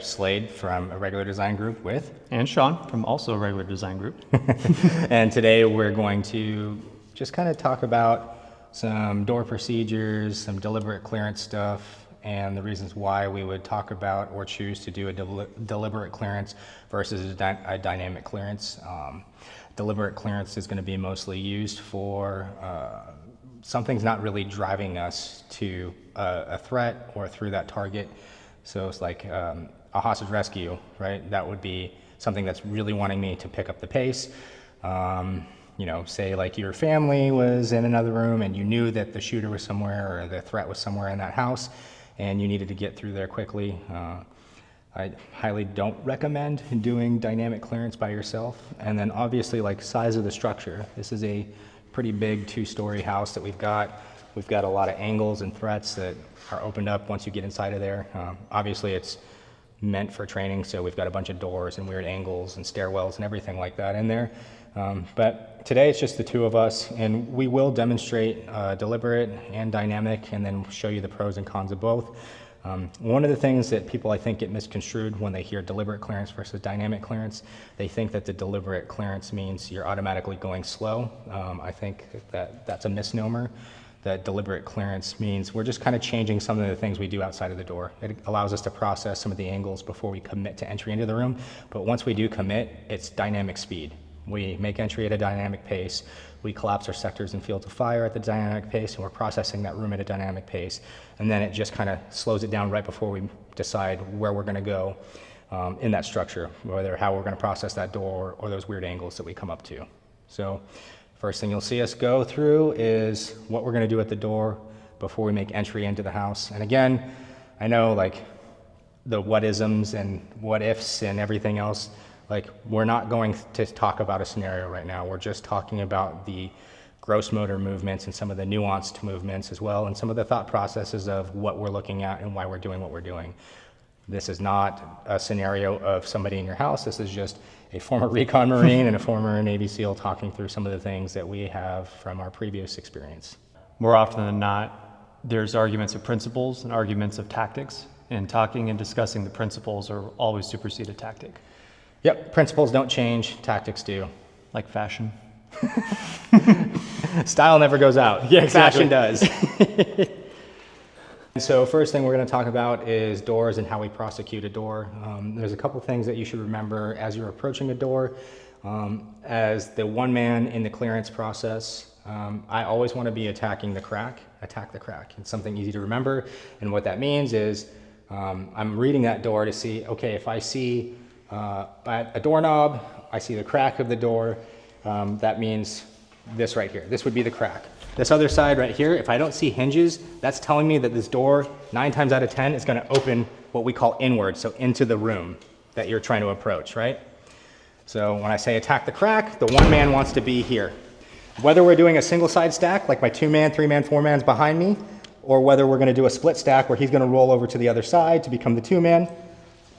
Slade from a regular design group with. And Sean from also a regular design group. And today we're going to just kind of talk about some door procedures, some deliberate clearance stuff, and the reasons why we would talk about or choose to do a deliberate clearance versus a dynamic clearance. Deliberate clearance is going to be mostly used for something's not really driving us to a threat or through that target. So it's like a hostage rescue, right? That would be something that's really wanting me to pick up the pace. You know, say like your family was in another room and you knew that the shooter was somewhere or the threat was somewhere in that house and you needed to get through there quickly. I highly don't recommend doing dynamic clearance by yourself. And then obviously like size of the structure. This is a pretty big 2-story house that we've got. We've got a lot of angles and threats that are opened up once you get inside of there. Obviously it's meant for training, so we've got a bunch of doors and weird angles and stairwells and everything like that in there. But today it's just the two of us, and we will demonstrate deliberate and dynamic and then show you the pros and cons of both. One of the things that people I think get misconstrued when they hear deliberate clearance versus dynamic clearance, they think that the deliberate clearance means you're automatically going slow. I think that that's a misnomer. That deliberate clearance means we're just kind of changing some of the things we do outside of the door. It allows us to process some of the angles before we commit to entry into the room. But once we do commit, it's dynamic speed. We make entry at a dynamic pace. We collapse our sectors and fields of fire at the dynamic pace, and we're processing that room at a dynamic pace. And then it just kind of slows it down right before we decide where we're going to go in that structure, whether how we're going to process that door or those weird angles that we come up to. So first thing you'll see us go through is what we're going to do at the door before we make entry into the house. And again, I know like the what-isms and what-ifs and everything else, like we're not going to talk about a scenario right now. We're just talking about the gross motor movements and some of the nuanced movements as well, and some of the thought processes of what we're looking at and why we're doing what we're doing. This is not a scenario of somebody in your house. This is just a former recon Marine and a former Navy SEAL talking through some of the things that we have from our previous experience. More often than not, there's arguments of principles and arguments of tactics, and talking and discussing the principles are always supersede a tactic. Yep, principles don't change, tactics do. Like fashion. Style never goes out. Yeah, exactly. Fashion does. So first thing we're going to talk about is doors and how we prosecute a door. There's a couple things that you should remember as you're approaching a door. As the one man in the clearance process, I always want to be attacking the crack. Attack the crack. It's something easy to remember, and what that means is I'm reading that door to see, okay, if I see a doorknob, I see the crack of the door, that means this right here. This would be the crack. This other side right here, if I don't see hinges, that's telling me that this door, 9 times out of 10, is going to open what we call inward, so into the room that you're trying to approach, right? So when I say attack the crack, the one man wants to be here. Whether we're doing a single side stack, like my 2-man, 3-man, 4-man's behind me, or whether we're going to do a split stack where he's going to roll over to the other side to become the 2-man.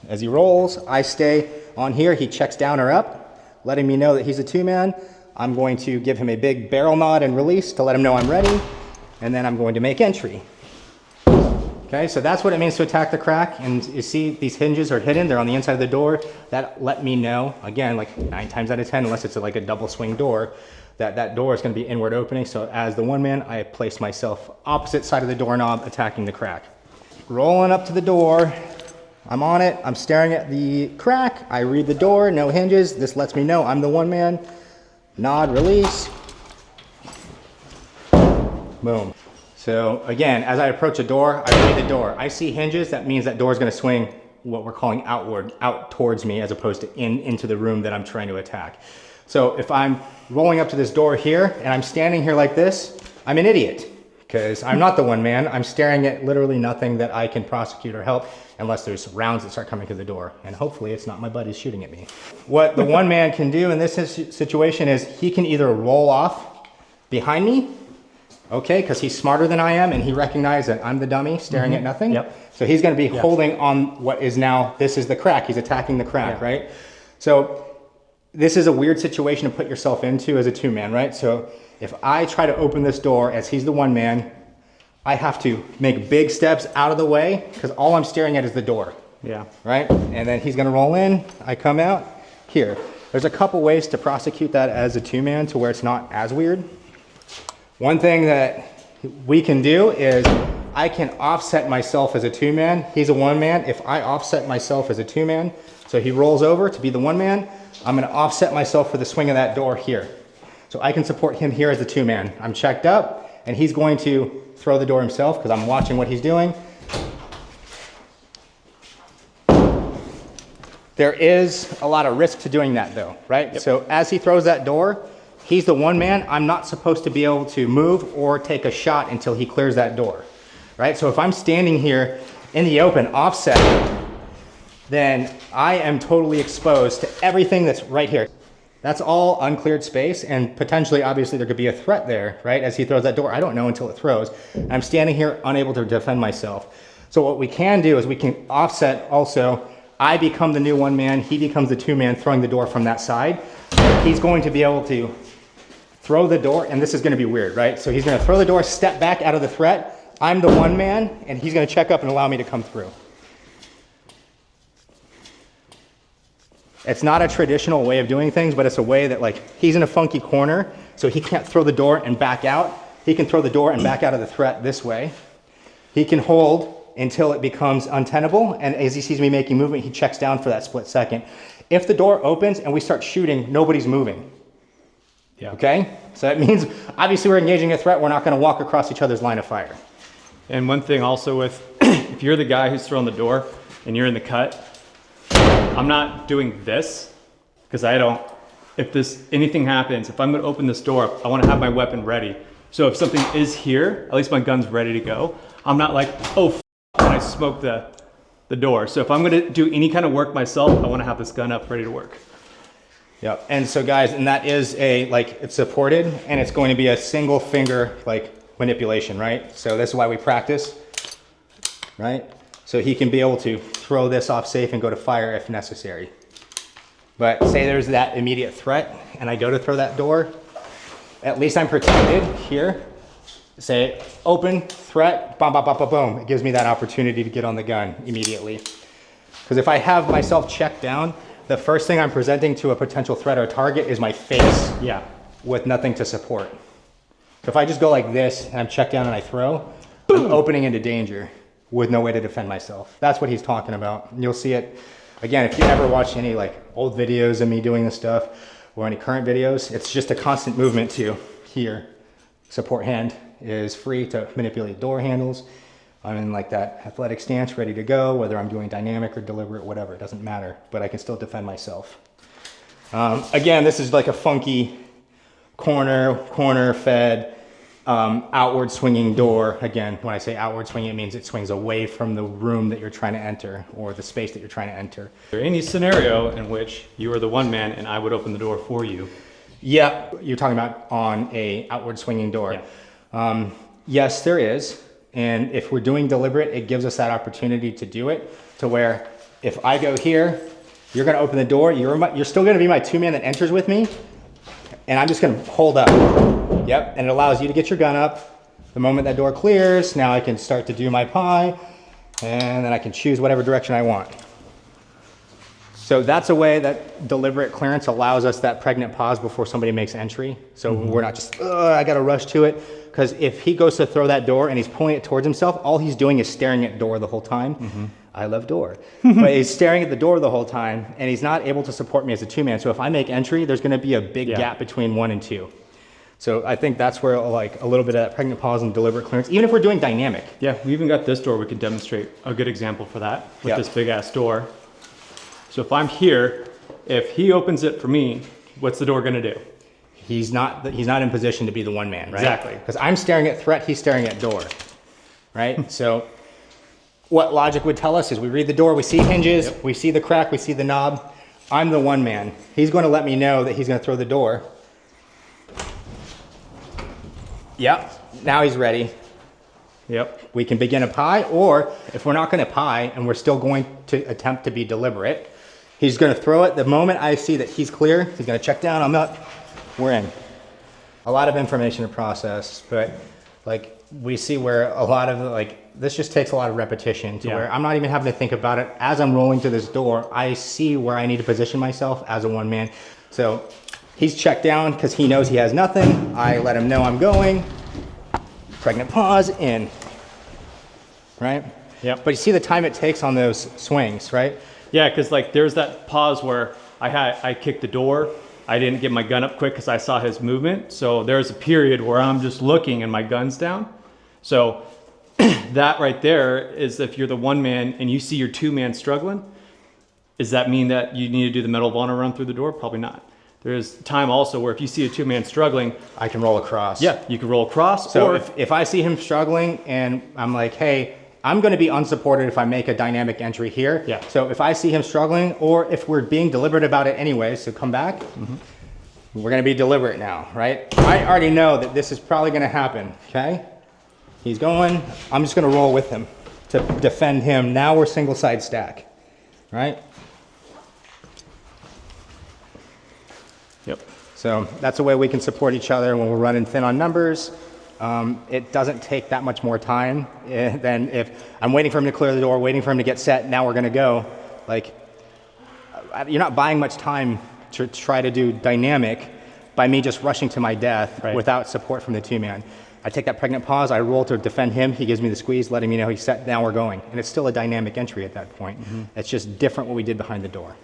As he rolls, I stay on here. He checks down or up, letting me know that he's a 2-man. I'm going to give him a big barrel nod and release to let him know I'm ready, and then I'm going to make entry. Okay, so that's what it means to attack the crack. And you see these hinges are hidden. They're on the inside of the door. That let me know, again, like 9 times out of 10, unless it's like a double swing door, that door is going to be inward opening. So as the one man, I place myself opposite side of the doorknob, attacking the crack. Rolling up to the door. I'm on it. I'm staring at the crack. I read the door, no hinges. This lets me know I'm the one man. Nod, release. Boom. So again, as I approach a door, I read the door. I see hinges. That means that door is going to swing what we're calling outward, out towards me, as opposed to into the room that I'm trying to attack. So if I'm rolling up to this door here and I'm standing here like this, I'm an idiot because I'm not the one man. I'm staring at literally nothing that I can prosecute or help unless there's rounds that start coming to the door. And hopefully it's not my buddies shooting at me. What the one man can do in this situation is he can either roll off behind me, okay, because he's smarter than I am and he recognized that I'm the dummy staring at nothing. Yep. So he's going to be holding on what is now, this is the crack. He's attacking the crack, right? So this is a weird situation to put yourself into as a 2-man, right? So if I try to open this door as he's the one man, I have to make big steps out of the way because all I'm staring at is the door. Yeah. right? And then he's gonna roll in, I come out, here. There's a couple ways to prosecute that as a two-man to where it's not as weird. One thing that we can do is I can offset myself as a two-man. He's a one-man. If I offset myself as a two-man, so he rolls over to be the one-man, I'm gonna offset myself for the swing of that door here. So I can support him here as a two-man. I'm checked up, and he's going to throw the door himself because I'm watching what he's doing. There is a lot of risk to doing that though, right? Yep. So as he throws that door, he's the one man. I'm not supposed to be able to move or take a shot until he clears that door, right? So if I'm standing here in the open offset, then I am totally exposed to everything that's right here. That's all uncleared space, and potentially, obviously, there could be a threat there, right? As he throws that door, I don't know until it throws. I'm standing here unable to defend myself. So what we can do is we can offset also. I become the new one man, he becomes the two man throwing the door from that side. He's going to be able to throw the door, and this is gonna be weird, right? So he's gonna throw the door, step back out of the threat. I'm the one man, and he's gonna check up and allow me to come through. It's not a traditional way of doing things, but it's a way that, like, he's in a funky corner, so he can't throw the door and back out. He can throw the door and back out of the threat this way. He can hold until it becomes untenable, and as he sees me making movement, he checks down for that split second. If the door opens and we start shooting, nobody's moving. Yeah. Okay? So that means, obviously we're engaging a threat, we're not gonna walk across each other's line of fire. And one thing also with, if you're the guy who's throwing the door and you're in the cut, I'm not doing this, because if anything happens, if I'm gonna open this door, I wanna have my weapon ready. So if something is here, at least my gun's ready to go. I'm not like, oh, and I smoke the door. So if I'm gonna do any kind of work myself, I wanna have this gun up ready to work. Yep, and so guys, and that is it's supported, and it's going to be a single finger, manipulation, right? So this is why we practice, right? So he can be able to throw this off safe and go to fire if necessary. But say there's that immediate threat, and I go to throw that door, at least I'm protected here. Say, open, threat, boom, boom, boom, boom, boom. It gives me that opportunity to get on the gun immediately. Because if I have myself checked down, the first thing I'm presenting to a potential threat or target is my face. Yeah. With nothing to support. So if I just go like this, and I'm checked down and I throw, boom, I'm opening into danger with no way to defend myself. That's what he's talking about. And you'll see it, again, if you ever watch any old videos of me doing this stuff, or any current videos, it's just a constant movement to here. Support hand is free to manipulate door handles. I'm in that athletic stance, ready to go, whether I'm doing dynamic or deliberate, whatever, it doesn't matter, but I can still defend myself. Again, this is like a funky corner fed, outward swinging door. Again, when I say outward swinging, it means it swings away from the room that you're trying to enter or the space that you're trying to enter. Is there any scenario in which you are the one man and I would open the door for you? Yeah, you're talking about on a outward swinging door. Yeah. Yes, there is. And if we're doing deliberate, it gives us that opportunity to do it to where if I go here, you're gonna open the door, you're still gonna be my two man that enters with me, and I'm just gonna hold up. Yep, and it allows you to get your gun up. The moment that door clears, now I can start to do my pie, and then I can choose whatever direction I want. So that's a way that deliberate clearance allows us that pregnant pause before somebody makes entry. So we're not just, I gotta rush to it. Because if he goes to throw that door and he's pulling it towards himself, all he's doing is staring at door the whole time. I love door. But he's staring at the door the whole time, and he's not able to support me as a two man. So if I make entry, there's gonna be a big gap between 1 and 2. So I think that's where a little bit of that pregnant pause and deliberate clearance, even if we're doing dynamic. Yeah, we even got this door we can demonstrate a good example for that with this big ass door. So if I'm here, if he opens it for me, what's the door gonna do? He's not in position to be the one man, right? Exactly. Because I'm staring at threat, he's staring at door, right? So what logic would tell us is we read the door, we see hinges, we see the crack, we see the knob. I'm the one man. He's going to let me know that he's going to throw the door. Yep, now he's ready. Yep. We can begin a pie, or if we're not going to pie and we're still going to attempt to be deliberate, he's going to throw it. The moment I see that he's clear, he's going to check down, I'm up, we're in. A lot of information to process, but we see where a lot of this just takes a lot of repetition to Yeah. where I'm not even having to think about it. As I'm rolling to this door, I see where I need to position myself as a one man. So he's checked down because he knows he has nothing. I let him know I'm going. Pregnant pause, in. Right? Yep. But you see the time it takes on those swings, right? Yeah, because like there's that pause where I kicked the door. I didn't get my gun up quick because I saw his movement. So there's a period where I'm just looking and my gun's down. So that right there is if you're the one man and you see your two man struggling, does that mean that you need to do the Medal of Honor run through the door? Probably not. There's time also where if you see a two man struggling, I can roll across. yeah, you can roll across. So or if I see him struggling and I'm like, hey, I'm going to be unsupported if I make a dynamic entry here. Yeah. So if I see him struggling, or if we're being deliberate about it anyway, so come back, we're going to be deliberate now, right? I already know that this is probably going to happen, okay? He's going, I'm just going to roll with him to defend him. Now we're single side stack, right? Yep. So that's a way we can support each other when we're running thin on numbers. It doesn't take that much more time than if I'm waiting for him to clear the door, waiting for him to get set, now we're gonna go. Like, you're not buying much time to try to do dynamic by me just rushing to my death Right. without support from the two man. I take that pregnant pause, I roll to defend him, he gives me the squeeze, letting me know he's set, now we're going. And it's still a dynamic entry at that point. It's just different what we did behind the door.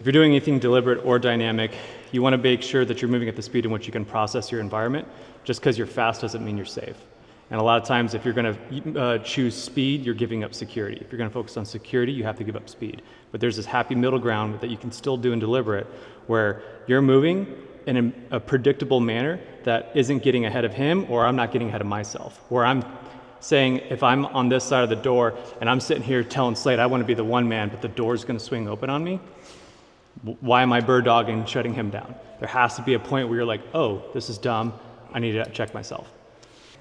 If you're doing anything deliberate or dynamic, you want to make sure that you're moving at the speed in which you can process your environment. Just because you're fast doesn't mean you're safe. And a lot of times if you're going to choose speed, you're giving up security. If you're going to focus on security, you have to give up speed. But there's this happy middle ground that you can still do in deliberate where you're moving in a predictable manner that isn't getting ahead of him, or I'm not getting ahead of myself. Where I'm saying if I'm on this side of the door and I'm sitting here telling Slade I want to be the one man, but the door's going to swing open on me, why am I bird dogging and shutting him down? There has to be a point where you're like, oh, this is dumb. I need to check myself.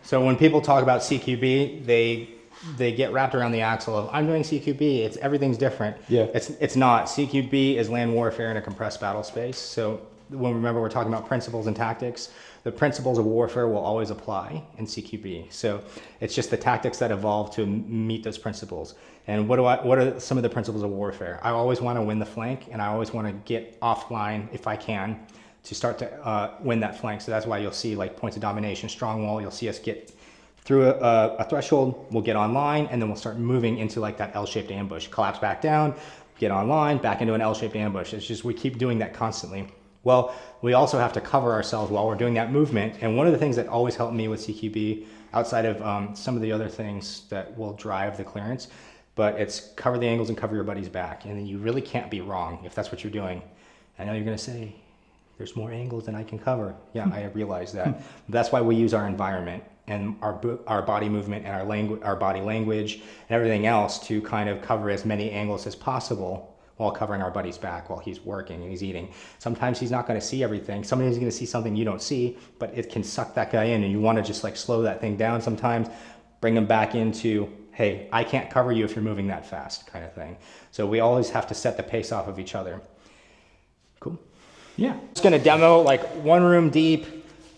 So when people talk about CQB, they get wrapped around the axle of, I'm doing CQB, everything's different. Yeah. It's not. CQB is land warfare in a compressed battle space. So remember we're talking about principles and tactics, the principles of warfare will always apply in CQB. So it's just the tactics that evolve to meet those principles. And what are some of the principles of warfare? I always want to win the flank, and I always want to get offline if I can to start to win that flank. So that's why you'll see like points of domination, strong wall. You'll see us get through a threshold, we'll get online, and then we'll start moving into like that L-shaped ambush. Collapse back down, get online, back into an L-shaped ambush. It's just we keep doing that constantly. Well, we also have to cover ourselves while we're doing that movement. And one of the things that always helped me with CQB, outside of some of the other things that will drive the clearance, but it's cover the angles and cover your buddy's back. And then you really can't be wrong if that's what you're doing. I know you're gonna say, there's more angles than I can cover. Yeah, I realize that. That's why we use our environment and our body movement and our body language and everything else to kind of cover as many angles as possible while covering our buddy's back while he's working and he's eating. Sometimes he's not gonna see everything. Somebody's gonna see something you don't see, but it can suck that guy in, and you wanna just like slow that thing down sometimes, bring him back into, hey, I can't cover you if you're moving that fast kind of thing. So we always have to set the pace off of each other. Cool. Yeah. Just gonna demo like one room deep,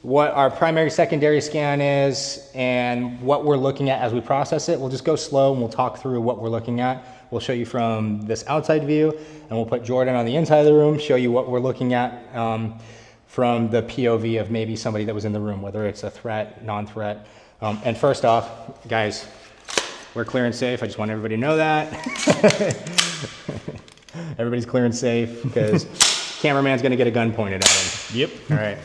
what our primary secondary scan is and what we're looking at as we process it. We'll just go slow and we'll talk through what we're looking at. We'll show you from this outside view, and we'll put Jordan on the inside of the room, show you what we're looking at from the POV of maybe somebody that was in the room, whether it's a threat, non-threat. And first off, guys, we're clear and safe. I just want everybody to know that. Everybody's clear and safe because cameraman's gonna get a gun pointed at him. Yep. All right.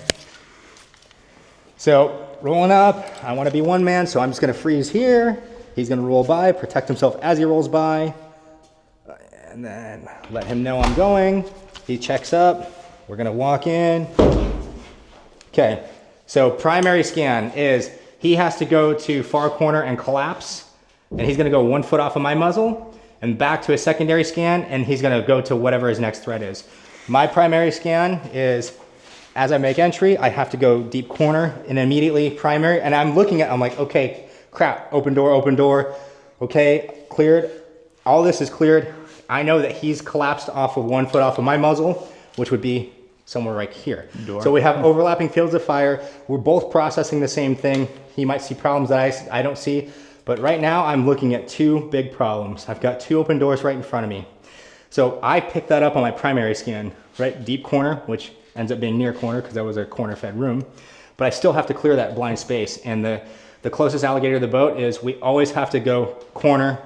So rolling up, I wanna be one man, so I'm just gonna freeze here. He's gonna roll by, protect himself as he rolls by, and then let him know I'm going. He checks up, we're gonna walk in. Okay, so primary scan is he has to go to far corner and collapse, and he's gonna go 1 foot off of my muzzle, and back to his secondary scan, and he's gonna go to whatever his next threat is. My primary scan is, as I make entry, I have to go deep corner and immediately primary, and I'm looking at, I'm like, okay, crap, open door, okay, cleared. All this is cleared. I know that he's collapsed off of 1 foot off of my muzzle, which would be somewhere right here. Door. So we have overlapping fields of fire. We're both processing the same thing. He might see problems that I don't see, but right now I'm looking at two big problems. I've got two open doors right in front of me. So I picked that up on my primary scan, right? Deep corner, which ends up being near corner because that was a corner fed room, but I still have to clear that blind space. And the closest alligator to the boat is we always have to go corner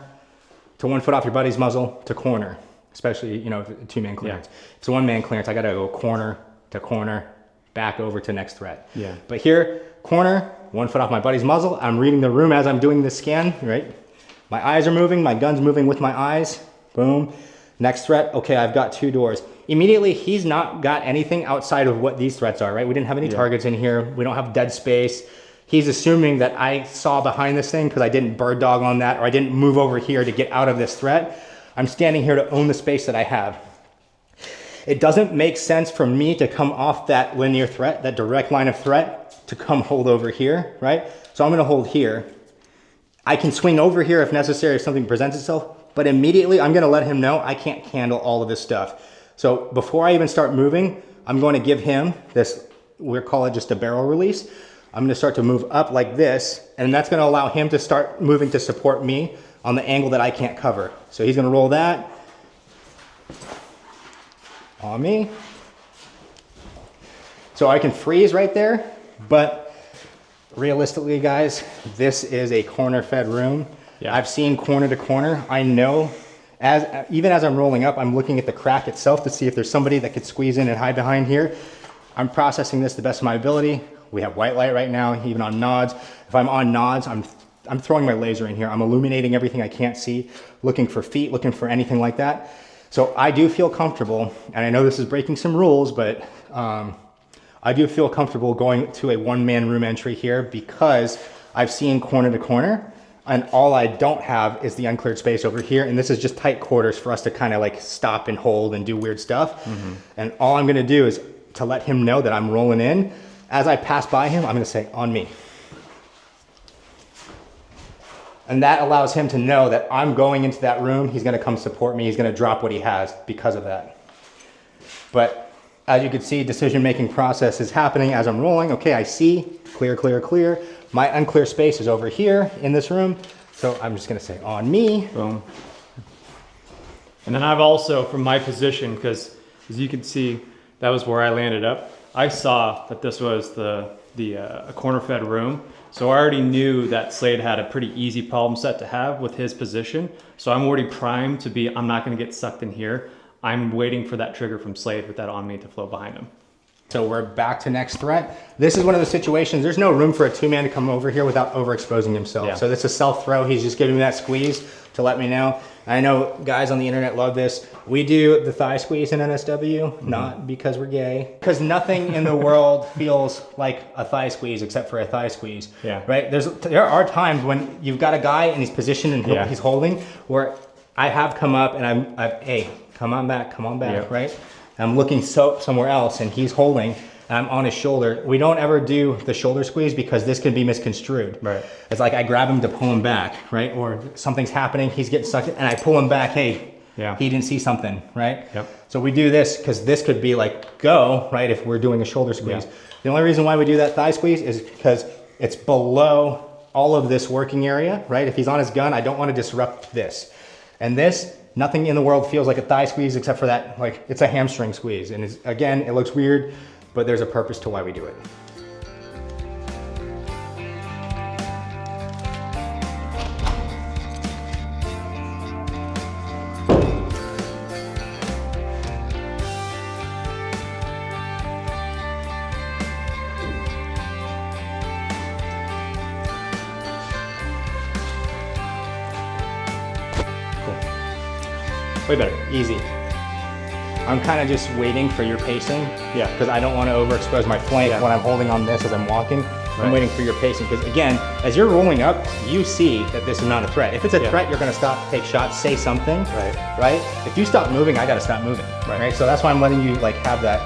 to 1 foot off your buddy's muzzle to corner, especially, you know, if it's a 2-man clearance. Yeah. If it's a 1-man clearance, I gotta go corner to corner, back over to next threat. Yeah. But here, corner, 1 foot off my buddy's muzzle. I'm reading the room as I'm doing the scan, right? My eyes are moving, my gun's moving with my eyes. Boom. Next threat, okay, I've got 2 doors. Immediately, he's not got anything outside of what these threats are, right? We didn't have any targets in here. We don't have dead space. He's assuming that I saw behind this thing because I didn't bird dog on that, or I didn't move over here to get out of this threat. I'm standing here to own the space that I have. It doesn't make sense for me to come off that linear threat, that direct line of threat, to come hold over here, right? So I'm gonna hold here. I can swing over here if necessary, if something presents itself, but immediately I'm gonna let him know I can't handle all of this stuff. So before I even start moving, I'm going to give him this, we'll call it just a barrel release. I'm gonna start to move up like this, and that's gonna allow him to start moving to support me on the angle that I can't cover. So he's gonna roll that on me. So I can freeze right there, but realistically, guys, this is a corner fed room. Yeah. I've seen corner to corner. I know, even as I'm rolling up, I'm looking at the crack itself to see if there's somebody that could squeeze in and hide behind here. I'm processing this the best of my ability. We have white light right now, even on nods. If I'm on nods, I'm throwing my laser in here. I'm illuminating everything I can't see, looking for feet, looking for anything like that. So I do feel comfortable, and I know this is breaking some rules, but I do feel comfortable going to a 1-man room entry here because I've seen corner to corner, and all I don't have is the uncleared space over here, and this is just tight quarters for us to kind of like stop and hold and do weird stuff. Mm-hmm. And all I'm gonna do is to let him know that I'm rolling in. As I pass by him, I'm gonna say, on me. And that allows him to know that I'm going into that room. He's gonna come support me. He's gonna drop what he has because of that. But as you can see, decision-making process is happening as I'm rolling. Okay, I see, clear, clear, clear. My unclear space is over here in this room. So I'm just gonna say, on me. Boom. And then I've also, from my position, because as you can see, that was where I landed up. I saw that this was a corner-fed room. So I already knew that Slade had a pretty easy problem set to have with his position. So I'm already primed to be, I'm not gonna get sucked in here. I'm waiting for that trigger from Slade with that on me to flow behind him. So we're back to next threat. This is one of the situations, there's no room for a 2-man to come over here without overexposing himself. Yeah. So this is self-throw. He's just giving me that squeeze to let me know. I know guys on the internet love this. We do the thigh squeeze in NSW, not because we're gay, because nothing in the world feels like a thigh squeeze except for a thigh squeeze, right? There are times when you've got a guy and he's positioned and he's holding, where I have come up and hey, come on back, right? I'm looking somewhere else and he's holding and I'm on his shoulder. We don't ever do the shoulder squeeze because this can be misconstrued. Right. It's like I grab him to pull him back, right? Or something's happening, he's getting sucked in, and I pull him back, hey, he didn't see something, right? Yep. So we do this because this could be like go, right, if we're doing a shoulder squeeze. Yeah. The only reason why we do that thigh squeeze is because it's below all of this working area, right? If he's on his gun, I don't want to disrupt this. And this, nothing in the world feels like a thigh squeeze except for that, like it's a hamstring squeeze. And again, it looks weird, but there's a purpose to why we do it. Way better, easy. I'm kind of just waiting for your pacing. Yeah. Because I don't want to overexpose my flank when I'm holding on this as I'm walking. Right. I'm waiting for your pacing. Because again, as you're rolling up, you see that this is not a threat. If it's a threat, you're going to stop, take shots, say something. Right? If you stop moving, I got to stop moving. Right? So that's why I'm letting you like have that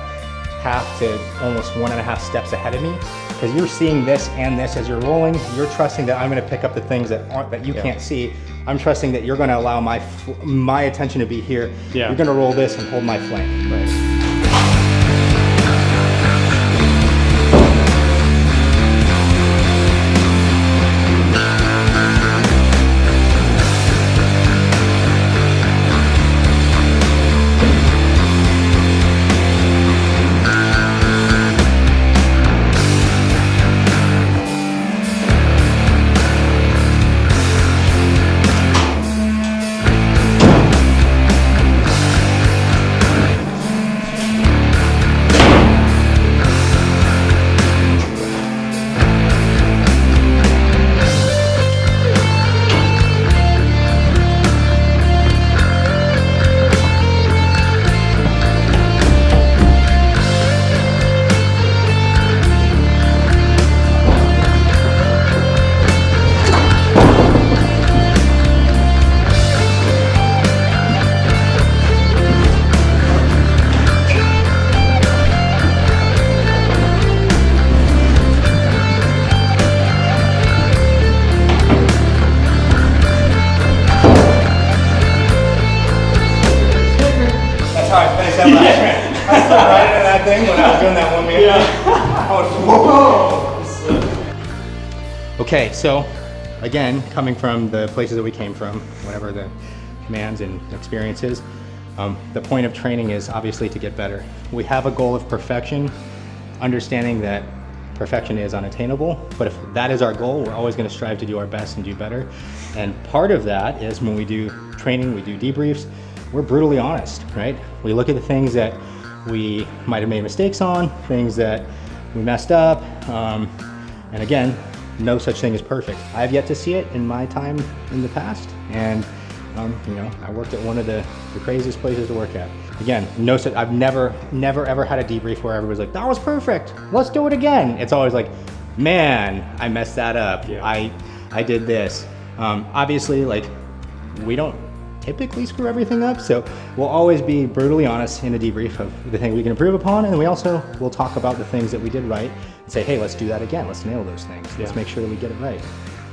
half to almost 1.5 steps ahead of me. Because you're seeing this and this as you're rolling. You're trusting that I'm going to pick up the things that you can't see. I'm trusting that you're going to allow my attention to be here. Yeah. You're going to roll this and hold my flank. Right. I was doing that one, man. Yeah. I was, whoa! Okay, so again, coming from the places that we came from, whatever the commands and experiences, the point of training is obviously to get better. We have a goal of perfection, understanding that perfection is unattainable, but if that is our goal, we're always going to strive to do our best and do better. And part of that is when we do training, we do debriefs, we're brutally honest, right? We look at the things that we might have made mistakes on, things that we messed up, and again, no such thing as perfect. I have yet to see it in my time in the past, and you know, I worked at one of the craziest places to work at. Again, I've never ever had a debrief where everybody's like, that was perfect, let's do it again. It's always like, man, I messed that up. Yeah. I did this. Obviously, like, we don't typically screw everything up, so we'll always be brutally honest in a debrief of the things we can improve upon, and then we also will talk about the things that we did right and say, hey, let's do that again, let's nail those things, let's make sure that we get it right.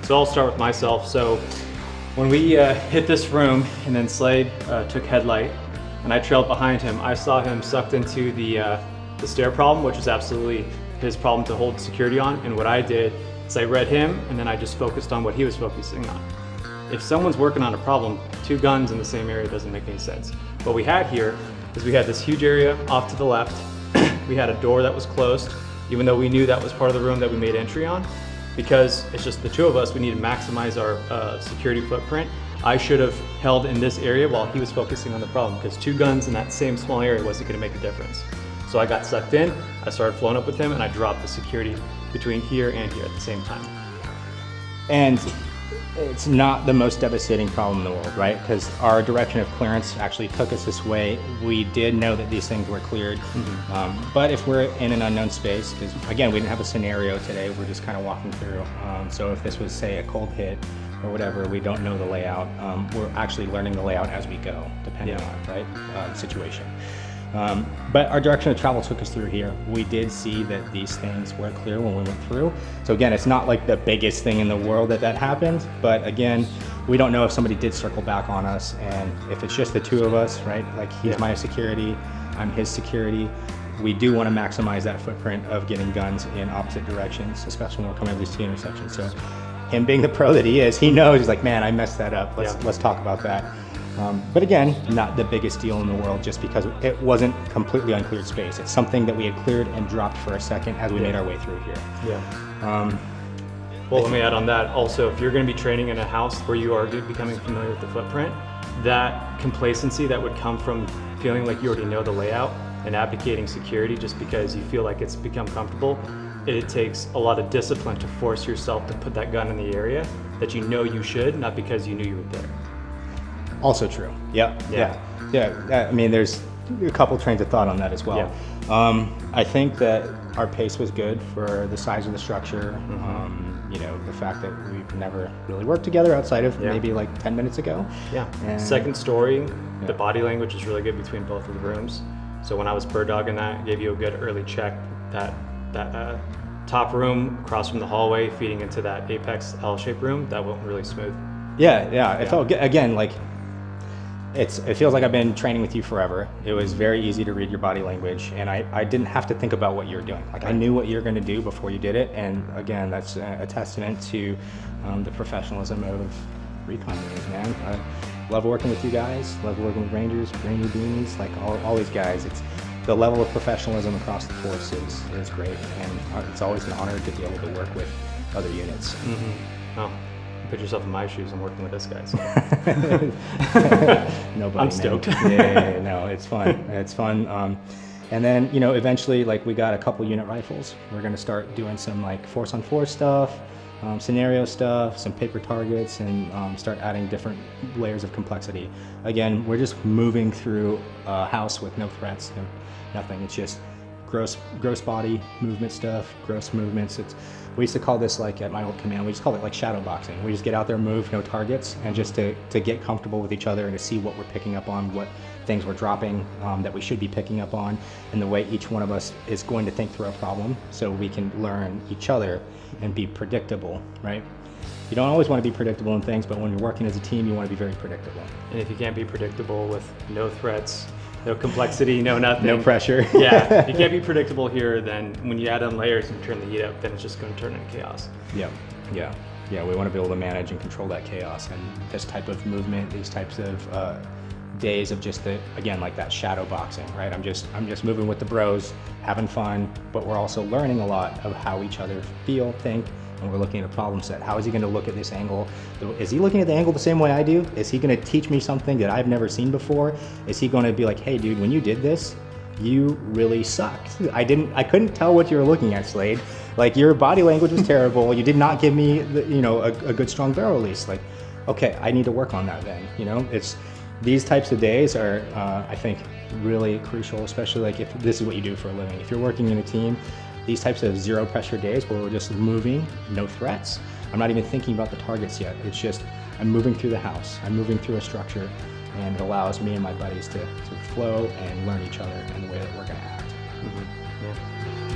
So I'll start with myself. So when we hit this room and then Slade took headlight and I trailed behind him, I saw him sucked into the stair problem, which is absolutely his problem to hold security on. And what I did is I read him and then I just focused on what he was focusing on. If someone's working on a problem, 2 guns in the same area doesn't make any sense. What we had here is we had this huge area off to the left. We had a door that was closed, even though we knew that was part of the room that we made entry on. Because it's just the 2 of us, we need to maximize our security footprint. I should have held in this area while he was focusing on the problem, because 2 guns in that same small area wasn't gonna make a difference. So I got sucked in, I started flowing up with him, and I dropped the security between here and here at the same time. And it's not the most devastating problem in the world, right? Because our direction of clearance actually took us this way. We did know that these things were cleared. But if we're in an unknown space, because again, we didn't have a scenario today, we're just kind of walking through. So if this was, say, a cold hit or whatever, we don't know the layout. We're actually learning the layout as we go, depending on, right, situation. But our direction of travel took us through here. We did see that these things were clear when we went through. So again, it's not like the biggest thing in the world that happened, but again, we don't know if somebody did circle back on us, and if it's just the 2 of us, right? Like, he's my security, I'm his security. We do want to maximize that footprint of getting guns in opposite directions, especially when we're coming to these 2 intersections. So him being the pro that he is, he knows, he's like, man, I messed that up. Let's talk about that. But again, not the biggest deal in the world, just because it wasn't completely uncleared space. It's something that we had cleared and dropped for a second as we made our way through here. Well, let me add on that. Also, if you're going to be training in a house where you are becoming familiar with the footprint, that complacency that would come from feeling like you already know the layout and abdicating security just because you feel like it's become comfortable, it takes a lot of discipline to force yourself to put that gun in the area that you know you should, not because you knew you were there. Also true. Yeah. I mean, there's a couple trains of thought on that as well. I think that our pace was good for the size of the structure. You know, the fact that we've never really worked together outside of maybe like 10 minutes ago. And second story, the body language is really good between both of the rooms. So when I was bird dogging that, gave you a good early check. That top room across from the hallway feeding into that apex L-shaped room, that went really smooth. It felt good. Again, like, it feels like I've been training with you forever. It was very easy to read your body language, and I didn't have to think about what you were doing. Like, I knew what you were going to do before you did it, and again, that's a testament to the professionalism of recon units, man. I love working with you guys, love working with Rangers, Ranger Beanies, like all these guys. It's the level of professionalism across the force is great, and it's always an honor to be able to work with other units. Oh. Put yourself in my shoes. I'm working with this guy. So. Nobody, I'm stoked. No, it's fun. It's fun. And then, you know, eventually, like, we got a couple unit rifles. We're going to start doing some like force on force stuff, scenario stuff, some paper targets, and start adding different layers of complexity. Again, we're just moving through a house with no threats, nothing. It's just gross body movement stuff, gross movements. We used to call this, like, at my old command, we just called it like shadow boxing. We just get out there, move, no targets, and just to get comfortable with each other and to see what we're picking up on, what things we're dropping that we should be picking up on, and the way each one of us is going to think through a problem so we can learn each other and be predictable, right? You don't always want to be predictable in things, but when you're working as a team, you want to be very predictable. And if you can't be predictable with no threats, No complexity, no nothing. No pressure. Yeah, if you can't be predictable here, then when you add on layers and turn the heat up, then it's just going to turn into chaos. Yep. Yeah. Yeah. We want to be able to manage and control that chaos, and this type of movement, these types of days of just again, like that shadow boxing, right? I'm just moving with the bros, having fun, but we're also learning a lot of how each other feel, think, and we're looking at a problem set. How is he going to look at this angle? Is he looking at the angle the same way I do? Is he going to teach me something that I've never seen before? Is he going to be like, hey dude, when you did this, you really sucked. I couldn't tell what you were looking at, Slade. Like, your body language was terrible. You did not give me a good strong barrel release. Like, okay, I need to work on that then. It's these types of days are, I think, really crucial, especially like if this is what you do for a living. If you're working in a team, these types of zero pressure days where we're just moving, no threats. I'm not even thinking about the targets yet. It's just, I'm moving through the house. I'm moving through a structure, and it allows me and my buddies to flow and learn each other and the way that we're gonna act. Mm-hmm. Yeah.